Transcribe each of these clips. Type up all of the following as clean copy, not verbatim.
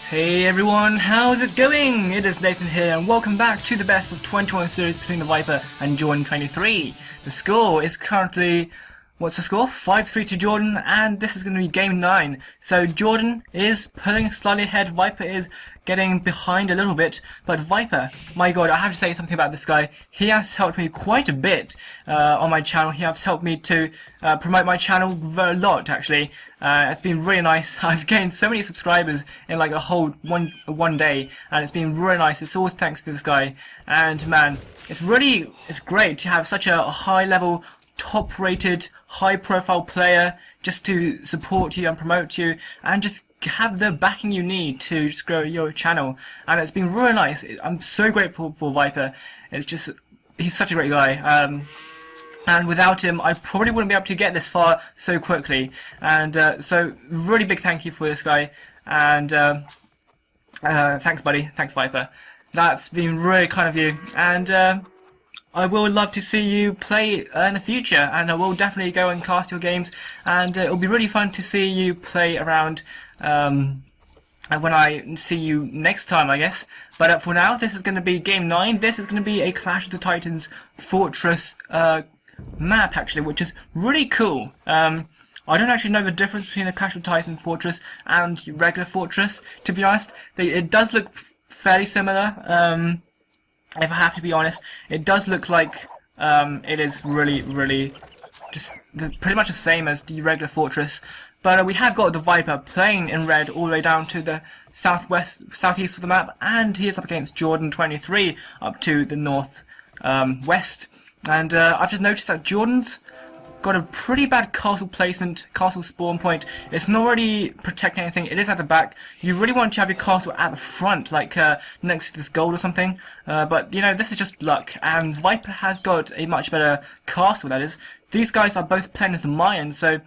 Hey everyone, how's it going? It is Nathan here and welcome back to the best of 21 series between TheViper and Jordan23. The score is currently, what's the score? 5-3 to Jordan, and this is going to be game 9. So Jordan is pulling slightly ahead, Viper is getting behind a little bit, but Viper, my god, I have to say something about this guy. He has helped me quite a bit on my channel. He has helped me to promote my channel a lot, actually. It's been really nice. I've gained so many subscribers in like a whole one day, and it's been really nice. It's all thanks to this guy, and man, it's great to have such a high level, top rated, high profile player just to support you and promote you and just have the backing you need to just grow your channel. And it's been really nice. I'm so grateful for Viper. It's just, he's such a great guy. And without him, I probably wouldn't be able to get this far so quickly. And so, really big thank you for this guy. And thanks, buddy. Thanks, Viper. That's been really kind of you. And I will love to see you play in the future. And I will definitely go and cast your games. And it'll be really fun to see you play around when I see you next time, I guess. But for now, this is going to be Game 9. This is going to be a Clash of the Titans Fortress map, actually, which is really cool. I don't actually know the difference between a Clash of Titans Fortress and regular Fortress, to be honest. It does look fairly similar, if I have to be honest. It does look like it is really just pretty much the same as the regular Fortress. But we have got the Viper playing in red all the way down to the southeast of the map, and he is up against Jordan23 up to the north west. And I've just noticed that Jordan's got a pretty bad castle placement, castle spawn point. It's not really protecting anything, it is at the back. You really want to have your castle at the front, like next to this gold or something. But, you know, this is just luck. And Viper has got a much better castle, that is. These guys are both playing as the Mayans, so,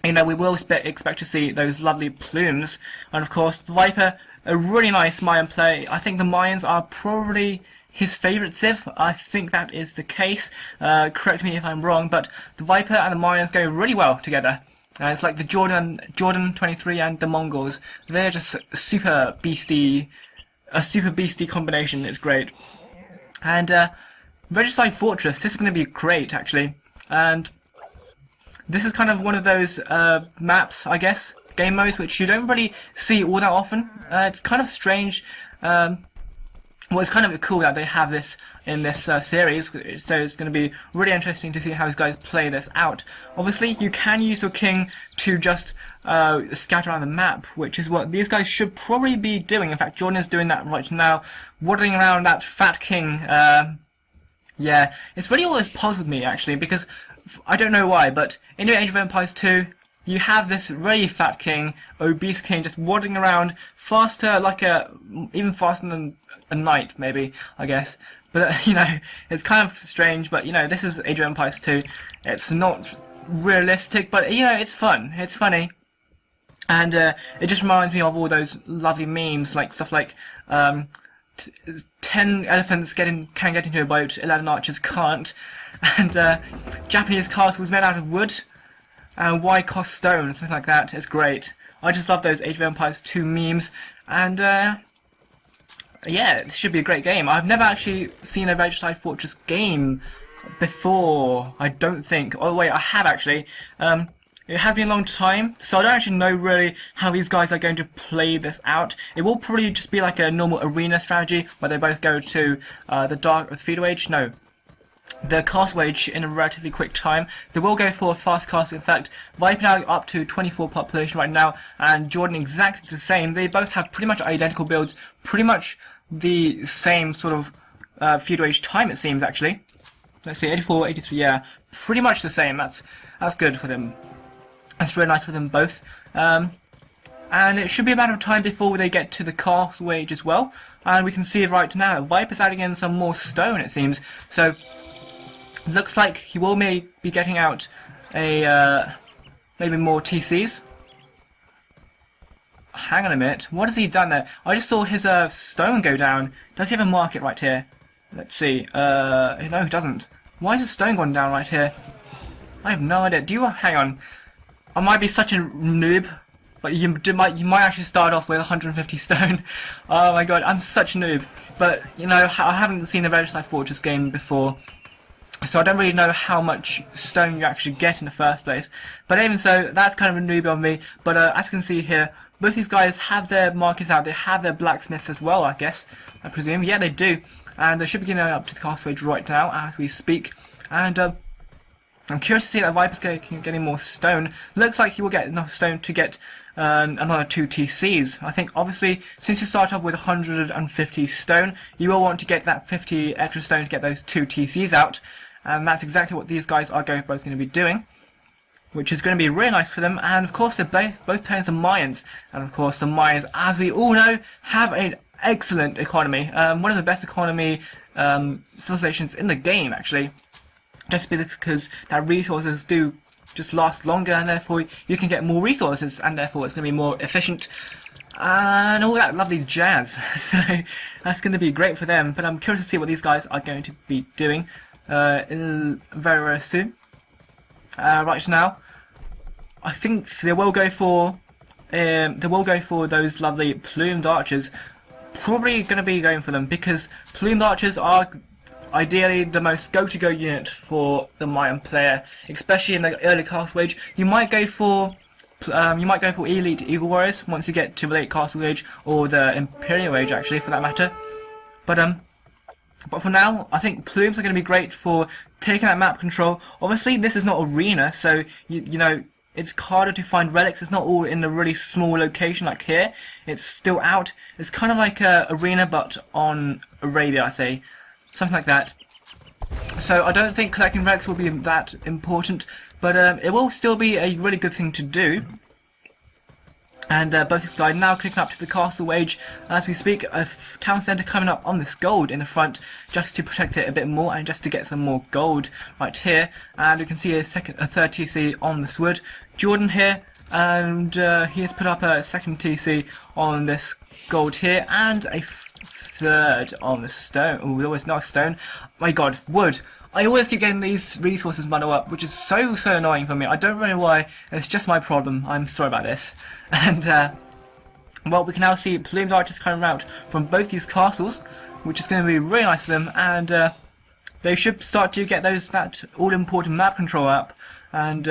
you know, we will expect to see those lovely plumes. And, of course, Viper, a really nice Mayan play. I think the Mayans are probably his favourite civ. I think that is the case. Correct me if I'm wrong, but the Viper and the Mayans go really well together. It's like the Jordan23 and the Mongols. They're just a super beastie combination. It's great. And Regicide Fortress, this is going to be great, actually. And this is kind of one of those maps, I guess, game modes, which you don't really see all that often. It's kind of strange. Well, it's kind of cool that they have this in this series, so it's going to be really interesting to see how these guys play this out. Obviously, you can use your king to just scatter around the map, which is what these guys should probably be doing. In fact, Jordan is doing that right now, waddling around that fat king. Yeah, it's really always puzzled me, actually, because I don't know why, but in Age of Empires 2, you have this really fat king, obese king, just waddling around faster, like even faster than a knight, maybe, I guess. But, you know, it's kind of strange, but, you know, this is Age of Empires 2. It's not realistic, but, you know, it's fun. It's funny. And it just reminds me of all those lovely memes, like stuff like 10 elephants can get into a boat, 11 archers can't. And Japanese castles made out of wood. Why cost stone? Something like that. It's great. I just love those Age of Empires 2 memes. And yeah, this should be a great game. I've never actually seen a Regicide Fortress game before, I don't think. Oh wait, I have actually. It has been a long time, so I don't actually know really how these guys are going to play this out. It will probably just be like a normal arena strategy, where they both go to the Feudal Age. No, the Castle Age in a relatively quick time. They will go for a fast castle. In fact, Viper now up to 24 population right now, and Jordan exactly the same. They both have pretty much identical builds, pretty much the same sort of Feudal Age time, it seems, actually. Let's see, 84, 83, yeah, pretty much the same. That's good for them. That's really nice for them both. And it should be a matter of time before they get to the Castle Age as well. And we can see it right now. Viper's adding in some more stone, it seems. So, looks like he will be getting out a maybe more TCs. Hang on a minute, what has he done there? I just saw his stone go down. Does he have a market right here? Let's see. No, he doesn't. Why is the stone gone down right here? I have no idea. Hang on. I might be such a noob, but you might actually start off with 150 stone. Oh my god, I'm such a noob. But you know, I haven't seen a Verislife Fortress game before, so I don't really know how much stone you actually get in the first place. But even so, that's kind of a newbie on me. But as you can see here, both these guys have their markets out. They have their blacksmiths as well, I guess. I presume. Yeah, they do. And they should be getting up to the castle age right now as we speak. And I'm curious to see if Viper's getting more stone. Looks like he will get enough stone to get another 2 TCs. I think obviously since you start off with 150 stone, you will want to get that 50 extra stone to get those 2 TCs out. And that's exactly what these guys are both going to be doing, which is going to be really nice for them. And of course they're both playing some Mayans, and of course the Mayans, as we all know, have an excellent economy, one of the best economy civilizations in the game actually, just because that resources do just last longer, and therefore you can get more resources, and therefore it's going to be more efficient and all that lovely jazz. So that's going to be great for them. But I'm curious to see what these guys are going to be doing very, very soon. Right now, I think they will go for those lovely plumed archers. Probably going to be going for them because plumed archers are ideally the most go-to-go unit for the Mayan player, especially in the early castle age. You might go for elite eagle warriors once you get to the late castle age, or the imperial age actually, for that matter. But for now, I think plumes are going to be great for taking that map control. Obviously, this is not arena, so you know it's harder to find relics. It's not all in a really small location like here. It's still out. It's kind of like a arena, but on Arabia, I say, something like that. So I don't think collecting relics will be that important, but it will still be a really good thing to do. And both these guys now clicking up to the castle age as we speak. A town centre coming up on this gold in the front, just to protect it a bit more and just to get some more gold right here. And we can see a third TC on this wood. Jordan here, and he has put up a second TC on this gold here, and a third on the stone. Oh, there was not stone. My God, wood. I always keep getting these resources muddled up, which is so annoying for me. I don't really know why. It's just my problem. I'm sorry about this. And well, we can now see plumed archers coming out from both these castles, which is going to be really nice for them. And they should start to get that all-important map control up. And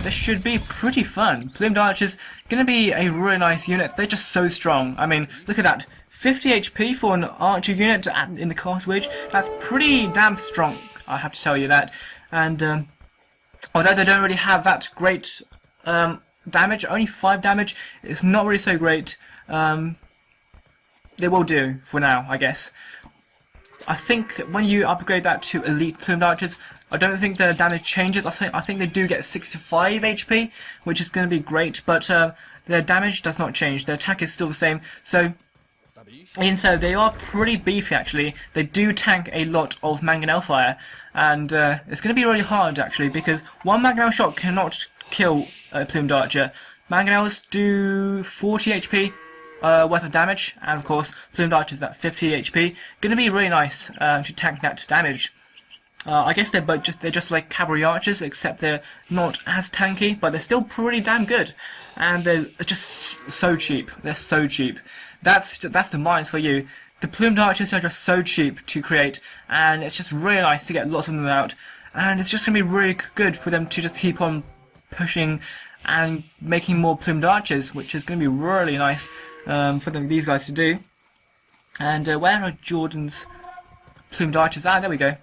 this should be pretty fun. Plumed archers going to be a really nice unit. They're just so strong. I mean, look at that. 50 HP for an archer unit in the castle age. That's pretty damn strong, I have to tell you that. And although they don't really have that great damage, only 5 damage, it's not really so great. They will do for now, I guess. I think when you upgrade that to elite plumed archers, I don't think their damage changes. I think they do get 65 HP, which is going to be great, but their damage does not change. Their attack is still the same. So, and so they are pretty beefy actually. They do tank a lot of mangonel fire, and it's going to be really hard actually, because one mangonel shot cannot kill a plumed archer. Mangonels do 40 HP worth of damage, and of course plumed archers at 50 HP. Going to be really nice to tank that damage. I guess they're just like cavalry archers, except they're not as tanky, but they're still pretty damn good, and they're just so cheap. They're so cheap. That's the mines for you. The plumed archers are just so cheap to create, and it's just really nice to get lots of them out. And it's just going to be really good for them to just keep on pushing and making more plumed archers, which is going to be really nice for these guys to do. And where are Jordan's plumed archers? Ah, there we go.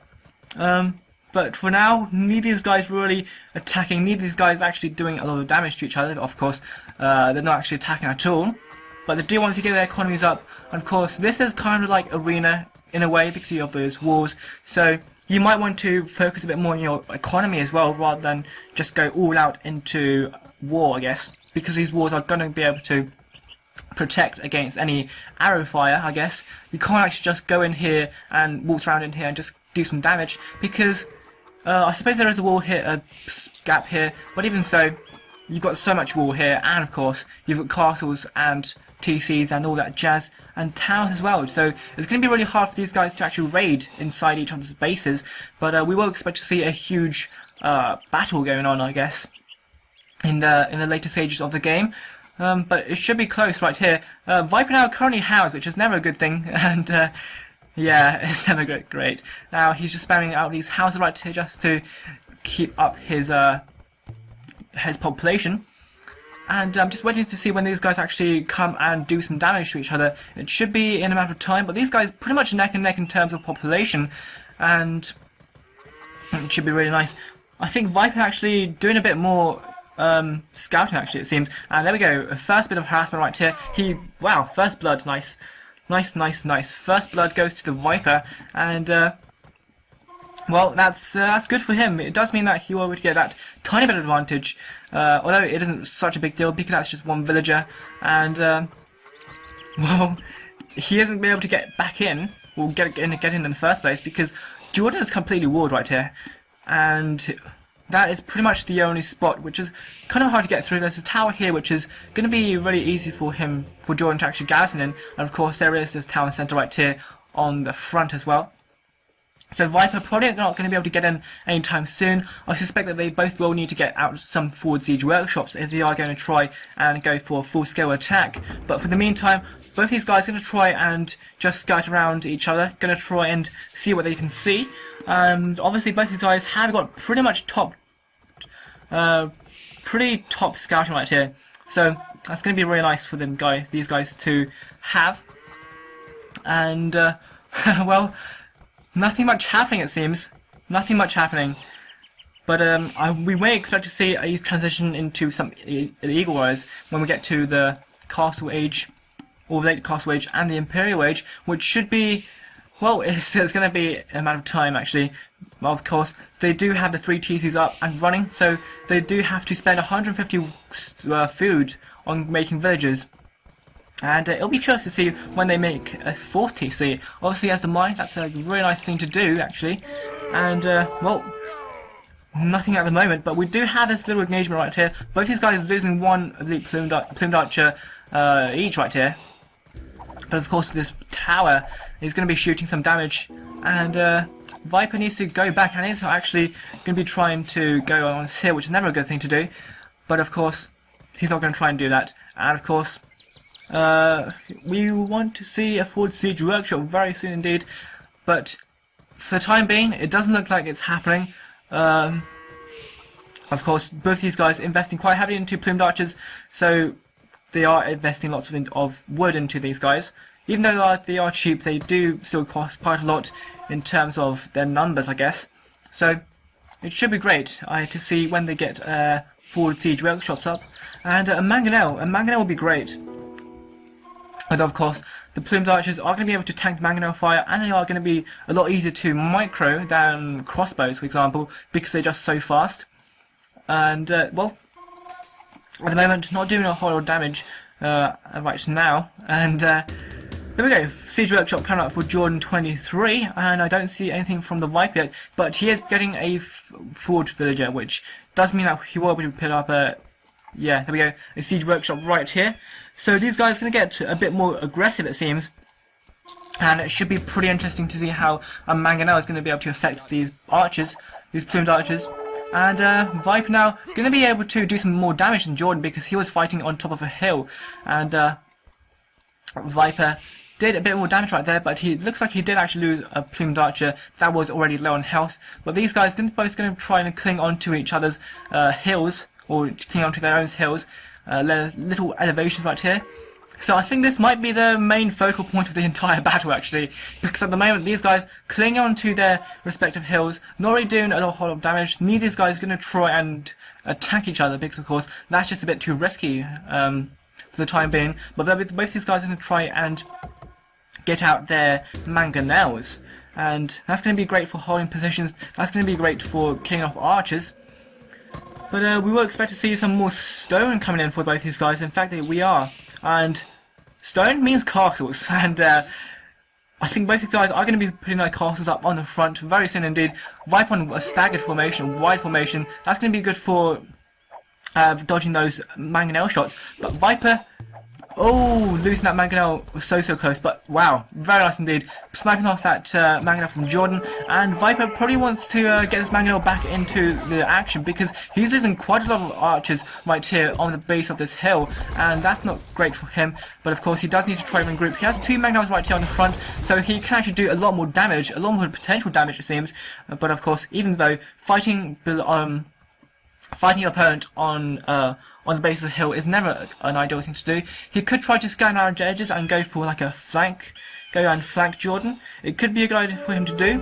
But for now, neither of these guys really attacking, neither of these guys actually doing a lot of damage to each other. Of course, they're not actually attacking at all. But they do want to get their economies up. And of course, this is kind of like arena in a way because you have those wars. So you might want to focus a bit more on your economy as well, rather than just go all out into war, I guess. Because these wars are going to be able to protect against any arrow fire, I guess. You can't actually just go in here and walk around in here and just do some damage, because I suppose there is a wall here, a gap here, but even so, you've got so much wall here, and of course you've got castles and TCs and all that jazz, and towns as well. So it's going to be really hard for these guys to actually raid inside each other's bases, but we will expect to see a huge battle going on, I guess, in the later stages of the game. but it should be close right here. Viper now currently housed, which is never a good thing, and yeah, it's never great. Now he's just spamming out these houses right here just to keep up his population. And I'm just waiting to see when these guys actually come and do some damage to each other. It should be in a matter of time, but these guys pretty much neck and neck in terms of population, and it should be really nice. I think Viper actually doing a bit more scouting actually, it seems. And there we go, a first bit of harassment right here. Wow, first blood, nice. Nice. First blood goes to the Viper, and well, that's good for him. It does mean that he will get that tiny bit of advantage, although it isn't such a big deal because that's just one villager, and well, he isn't been able to get back in, or get in in the first place, because Jordan is completely walled right here, and that is pretty much the only spot which is kind of hard to get through. There's a tower here which is going to be really easy for Jordan to actually garrison in, and of course there is this town centre right here on the front as well. So Viper probably not going to be able to get in anytime soon. I suspect that they both will need to get out some forward siege workshops if they are going to try and go for a full-scale attack. But for the meantime, both these guys are going to try and just scout around each other, going to try and see what they can see. And obviously both these guys have got pretty much pretty top scouting right here. So that's going to be really nice for these guys to have. And well, nothing much happening, it seems. Nothing much happening. But we may expect to see a transition into some Eagle Wars when we get to the Castle Age, or late Castle Age, and the Imperial Age, which should be, well, it's going to be a matter of time, actually. Well, of course, they do have the 3 TCs up and running, so they do have to spend 150 food on making villages. And it'll be curious to see when they make a 4th TC. Obviously, as a mine, that's a really nice thing to do, actually. And, well, nothing at the moment, but we do have this little engagement right here. Both these guys losing one elite plumed archer each right here. But of course, this tower is going to be shooting some damage, and Viper needs to go back, and is actually going to be trying to go on this hill, which is never a good thing to do. But of course, he's not going to try and do that. And of course, we want to see a forward siege workshop very soon indeed, but for the time being, it doesn't look like it's happening. Of course, both these guys investing quite heavily into plumed archers, so they are investing lots of wood into these guys. Even though they are cheap, they do still cost quite a lot in terms of their numbers, I guess. So it should be great to see when they get forward siege workshops up, and a mangonel. A mangonel will be great. And of course, the plumed archers are going to be able to tank the mangonel fire, and they are going to be a lot easier to micro than crossbows, for example, because they're just so fast. And, well, at the moment, not doing a whole lot of damage right now. And there we go, siege workshop coming up for Jordan 23, and I don't see anything from the Viper yet, but he is getting a forward villager, which does mean that he will be able to put up a, yeah, there we go, a siege workshop right here. So these guys are going to get a bit more aggressive, it seems, and it should be pretty interesting to see how a mangonel is going to be able to affect these archers, these plumed archers. And Viper now going to be able to do some more damage than Jordan, because he was fighting on top of a hill, and Viper did a bit more damage right there, but he looks like he did actually lose a plumed archer that was already low on health. But these guys are both going to try and cling onto each other's hills, or cling onto their own hills, little elevations right here. So I think this might be the main focal point of the entire battle, actually, because at the moment these guys clinging onto their respective hills, not really doing a whole lot of damage. Neither of these guys are going to try and attack each other, because of course that's just a bit too risky for the time being. But both these guys are going to try and get out their mangonels, and that's going to be great for holding positions. That's going to be great for killing off archers. But we will expect to see some more stone coming in for both these guys. In fact, we are. And stone means castles, and I think both these guys are going to be putting their castles up on the front very soon indeed. Viper on a staggered formation, wide formation. That's going to be good for dodging those mangonel shots. But Viper Oh, losing that mangonel was so close, but wow, very nice indeed. Sniping off that mangonel from Jordan, and Viper probably wants to get this mangonel back into the action because he's losing quite a lot of archers right here on the base of this hill, and that's not great for him. But of course, he does need to try and regroup. He has 2 mangonels right here on the front, so he can actually do a lot more damage, a lot more potential damage it seems. But of course, even though fighting your opponent on the base of the hill is never an ideal thing to do. He could try to scan around the edges and go for like a flank, go and flank Jordan. It could be a good idea for him to do.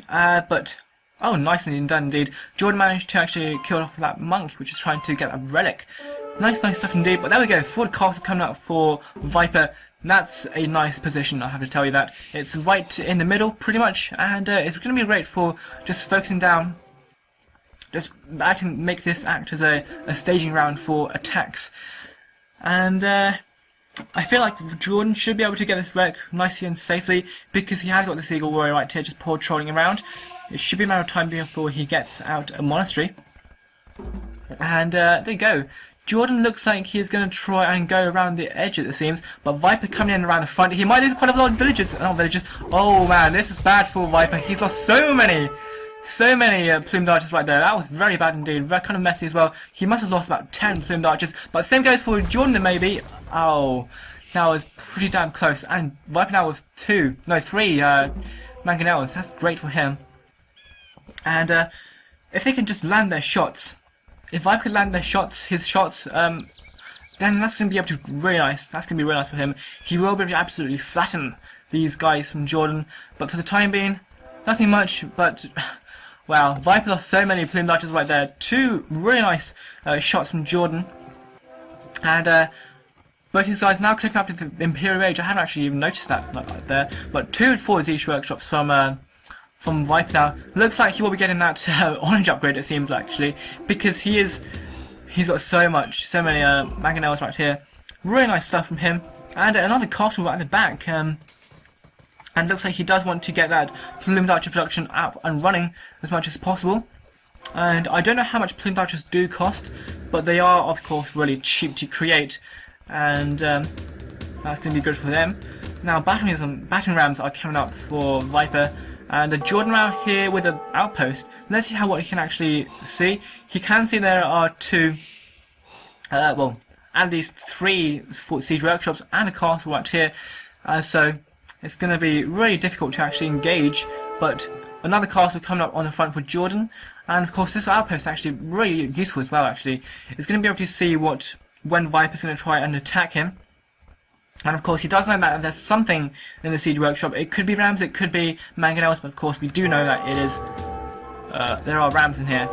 But oh, nicely done indeed. Jordan managed to actually kill off that monk, which is trying to get a relic. Nice stuff indeed. But there we go. Forward castle coming up for Viper. That's a nice position, I have to tell you that. It's right in the middle, pretty much, and it's going to be great for just focusing down. I can make this act as a staging round for attacks. And I feel like Jordan should be able to get this wreck nicely and safely because he has got the Seagull Warrior right here just patrolling around. It should be a matter of time before he gets out a monastery. And there you go. Jordan looks like he's going to try and go around the edge, it seems, but Viper coming in around the front. He might lose quite a lot of villagers. Oh man, this is bad for Viper. He's lost so many plumed archers right there. That was very bad indeed. Very kind of messy as well. He must have lost about 10 plumed archers. But same goes for Jordan maybe. Oh, that was pretty damn close. And Viper now with 3 mangonels. That's great for him. And if they can just land their shots, if Viper could land his shots, then that's going to be able to really nice. That's going to be really nice for him. He will be able to absolutely flatten these guys from Jordan. But for the time being, nothing much. But wow, Viper lost so many plumed archers right there. 2 really nice shots from Jordan. And both these guys now clicking up to the Imperial Age. I haven't actually even noticed that right there. But 2 4 Zeech workshops from Viper now. Looks like he will be getting that orange upgrade, it seems actually, because he's got so many mangonels right here. Really nice stuff from him. And another castle right at the back. And looks like he does want to get that plumed archer production up and running as much as possible. And I don't know how much plumed archers do cost, but they are of course really cheap to create, and that's going to be good for them. Now battering rams are coming up for Viper, and a Jordan round here with an outpost. Let's see what he can actually see. He can see there are 2, well, at least 3 siege workshops and a castle right here. So it's going to be really difficult to actually engage, but another castle coming up on the front for Jordan, and of course this outpost is actually really useful as well. Actually, it's going to be able to see when Viper's going to try and attack him, and of course he does know that there's something in the siege workshop. It could be rams, it could be mangonels, but of course we do know that it is. There are rams in here,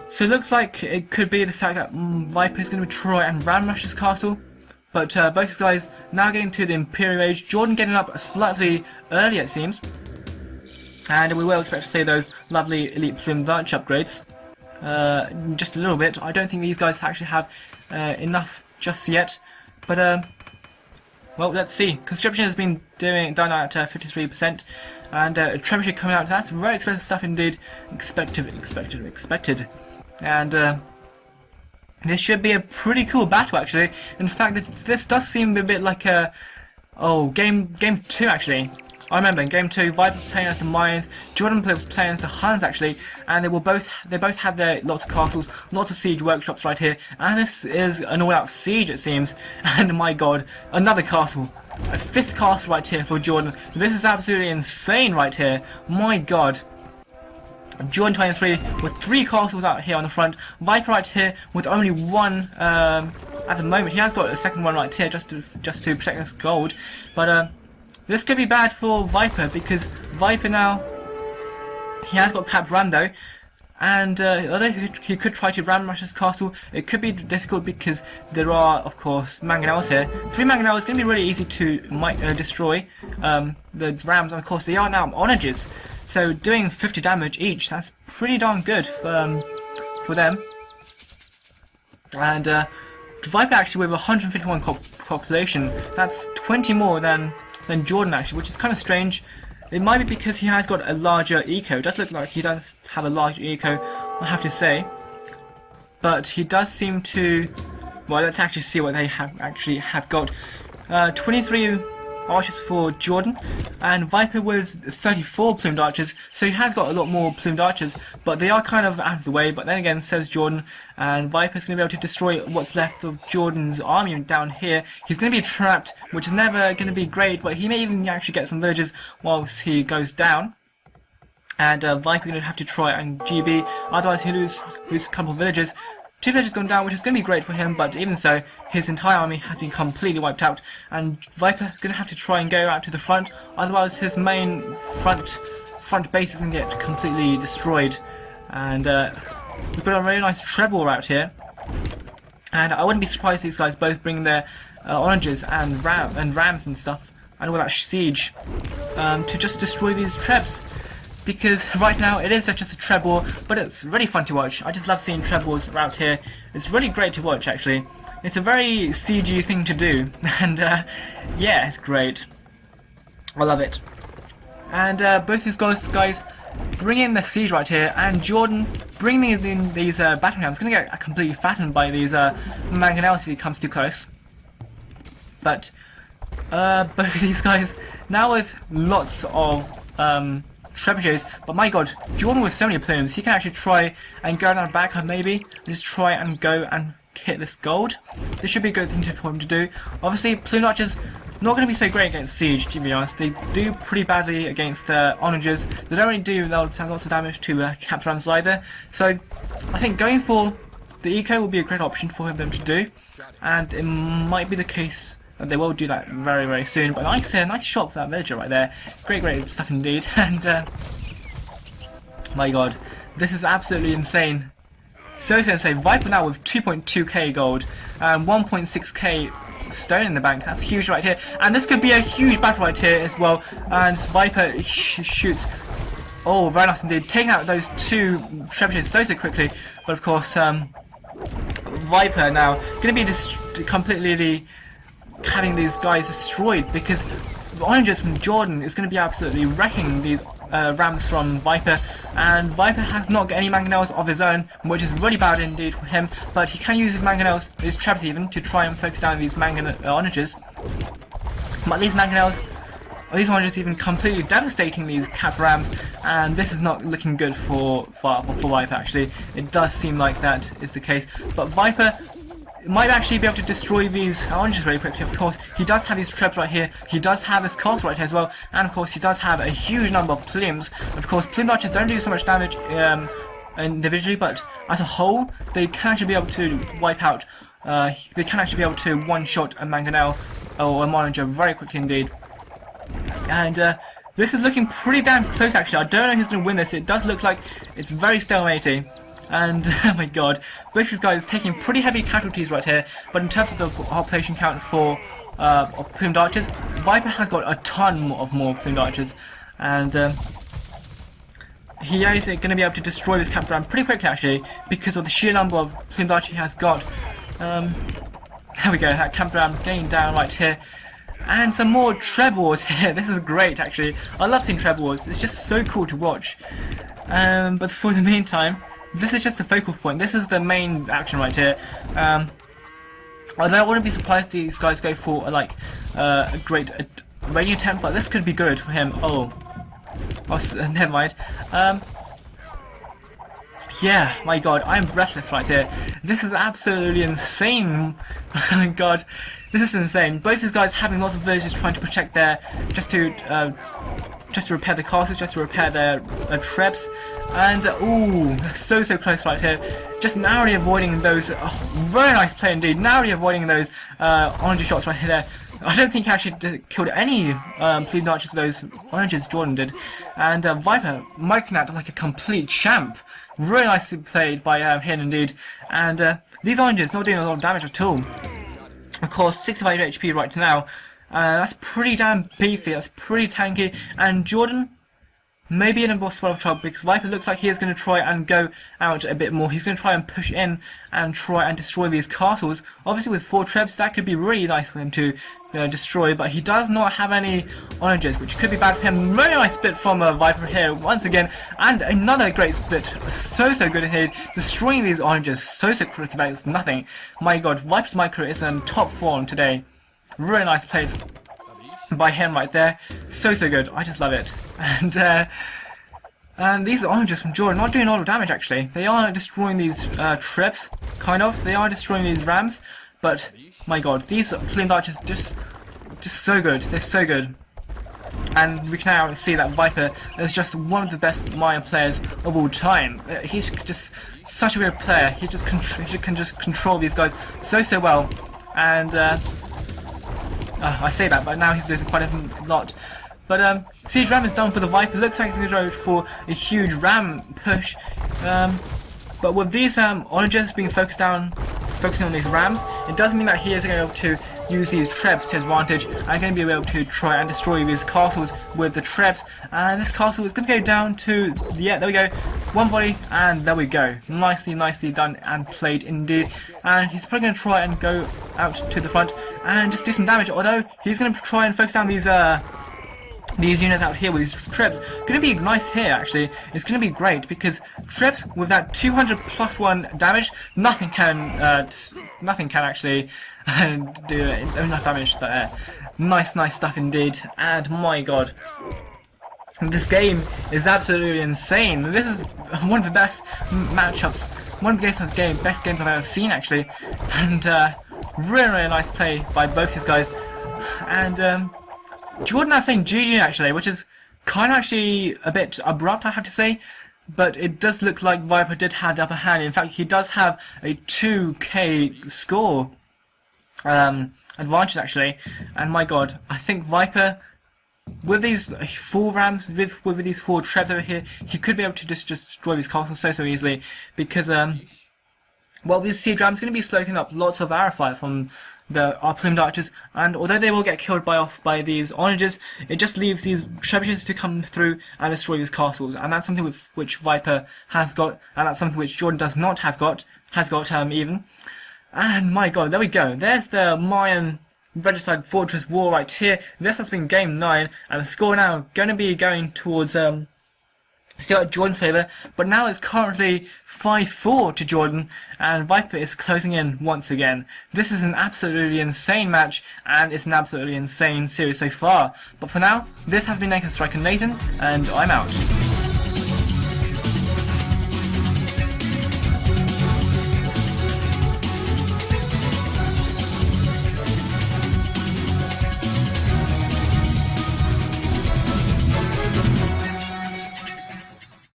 so it looks like it could be the fact that Viper is going to try and ram rush this castle. But both these guys now getting to the Imperial Age. Jordan getting up slightly early, it seems. And we will expect to see those lovely elite plumed arch upgrades. Just a little bit. I don't think these guys actually have enough just yet. But, well, let's see. Conscription has been done at 53%. And trebuchet coming out. That's very expensive stuff indeed. Expected. And this should be a pretty cool battle, actually. In fact, this does seem a bit like a game 2 actually. I remember in game 2, Viper playing as the Mayans, Jordan was playing as the Huns actually, and they both had their lots of castles, lots of siege workshops right here, and this is an all-out siege it seems. And my god, another castle, a 5th castle right here for Jordan. This is absolutely insane right here. My god. Jordan 23 with 3 castles out here on the front. Viper right here with only 1 at the moment. He has got a second one right here just to protect this gold. But this could be bad for Viper because Viper now, he has got capped ram though, and although he could try to ram rush this castle, it could be difficult because there are of course mangonels here. 3 mangonels is going to be really easy to destroy the rams, and of course they are now onagers. So doing 50 damage each, that's pretty darn good for them. And Viper actually with 151 population, that's 20 more than Jordan actually, which is kind of strange. It might be because he has got a larger eco. It does look like he does have a larger eco, I have to say. But he does seem to Well, let's actually see what they have got. 23 archers for Jordan, and Viper with 34 plumed archers, so he has got a lot more plumed archers, but they are kind of out of the way. But then again, so is Jordan, and Viper's going to be able to destroy what's left of Jordan's army down here. He's going to be trapped, which is never going to be great, but he may even actually get some villagers whilst he goes down. And Viper going to have to try and GB, otherwise he'll lose a couple of villagers. 2 villagers gone down, which is going to be great for him, but even so, his entire army has been completely wiped out, and Viper is going to have to try and go out to the front, otherwise his main front base is going to get completely destroyed. And we've got a really nice treble out here, and I wouldn't be surprised if these guys both bring their oranges and rams and stuff, and all that siege, to just destroy these trebs. Because right now it is just a treble, but it's really fun to watch. I just love seeing trebles out here. It's really great to watch, actually. It's a very CG thing to do, and yeah, it's great. I love it. And both these guys bring in the siege right here, and Jordan bringing in these battlegrounds. Going to get completely fattened by these mangonels if he comes too close. But both these guys now with lots of trebuchets, but my god, Jordan with so many plumes, he can actually try and go down back maybe, and just try and go and hit this gold. This should be a good thing for him to do. Obviously, plume archers not going to be so great against siege, to be honest. They do pretty badly against onagers. They don't really do lots of damage to capture rams either. So I think going for the eco will be a great option for them to do, and it might be the case. And they will do that very, very soon. But like I said, nice shot for that villager right there. Great stuff indeed. And my god, this is absolutely insane. So insane. Viper now with 2.2k gold and 1.6k stone in the bank. That's huge right here. And this could be a huge battle right here as well. And Viper shoots. Oh, very nice indeed. Taking out those 2 trebuchets so quickly. But of course, Viper now going to be just completely having these guys destroyed, because the oranges from Jordan is going to be absolutely wrecking these rams from Viper, and Viper has not got any mangonels of his own, which is really bad indeed for him, but he can use his mangonels, his trebs even, to try and focus down these oranges. But these mangonels, these oranges even completely devastating these cap rams, and this is not looking good for Viper actually. It does seem like that is the case, but Viper might actually be able to destroy these oranges very quickly. Of course, he does have these trebs right here, he does have his castle right here as well, and of course he does have a huge number of plumes. Of course, plume archers don't do so much damage individually, but as a whole, they can actually be able to wipe out, they can actually be able to one-shot a mangonel or a onager very quickly indeed. And this is looking pretty damn close actually. I don't know who's going to win this. It does look like it's very stalemating. And oh my god, both these guys taking pretty heavy casualties right here, but in terms of the population count for of plumed archers, Viper has got a ton more plumed archers, and he is going to be able to destroy this campground pretty quickly actually, because of the sheer number of plumed archers he has got. There we go, that campground getting down right here. And some more trebles here. This is great actually. I love seeing trebles, it's just so cool to watch. But for the meantime, this is just the focal point. This is the main action right here. Although I wouldn't be surprised if these guys go for a great raiding attempt, but this could be good for him. Oh never mind. Yeah, my god, I'm breathless right here. This is absolutely insane. Oh my god, this is insane. Both these guys having lots of villagers trying to protect their, just to repair the castles, just to repair their trebs. And ooh, so close right here. Just narrowly avoiding those. Very nice play indeed. Narrowly avoiding those orange shots right here. I don't think he actually killed any plumed archers of those oranges Jordan did. And Viper marking that like a complete champ. Really nicely played by him indeed. And these oranges not doing a lot of damage at all. Of course, 65 HP right now. That's pretty damn beefy. That's pretty tanky. And Jordan, maybe an embossed sword of trouble, because Viper looks like he is going to try and go out a bit more. He's going to try and push in and try and destroy these castles. Obviously with 4 trebs, that could be really nice for him to destroy, but he does not have any onagers, which could be bad for him. Very nice split from Viper here once again, and another great split. So good in here, destroying these onagers so quickly that it's nothing. My god, Viper's micro is in top form today. Really nice play by him right there. So good. I just love it. And these onagers from Jordan not doing a lot of damage actually. They are destroying these trebs, kind of. They are destroying these rams, but my god, these flame archers just so good. They're so good. And we can now see that Viper is just one of the best Mayan players of all time. He's just such a good player. He can just control these guys so well. And I say that, but now he's losing quite a lot. But siege ram is done for the Viper. Looks like he's going to go for a huge ram push. But with these onagers being focusing on these rams, it does mean that he is going to be able to use these trebs to his advantage and going to be able to try and destroy these castles with the trebs. And this castle is going to go down to, yeah, there we go, 1 body, and there we go. Nicely done and played indeed. And he's probably going to try and go out to the front and just do some damage, although he's going to try and focus down these units out here with these trebs. Going to be nice here actually. It's going to be great because trebs with that 200+1 damage, nothing can actually do enough damage there. Nice stuff indeed. And my god, this game is absolutely insane. This is one of the best matchups, one of the best games I've ever seen actually. And really nice play by both these guys. And Jordan now saying GG actually, which is kind of actually a bit abrupt, I have to say, but it does look like Viper did have the upper hand. In fact, he does have a 2k score advantage actually, and my god, I think Viper, with these 4 rams, with these 4 trebs over here, he could be able to just destroy these castles so easily, because well, these siege rams going to be soaking up lots of arrow fire from our plumed archers, and although they will get killed by these onagers, it just leaves these trebuchets to come through and destroy these castles, and that's something which Viper has got, and that's something which Jordan does not have got, even. And my god, there we go. There's the Mayan Regicide Fortress War right here. This has been game 9, and the score now going to be going towards still Jordan's favour, but now it's currently 5-4 to Jordan, and Viper is closing in once again. This is an absolutely insane match, and it's an absolutely insane series so far. But for now, this has been NKZStryker Nathan, and I'm out.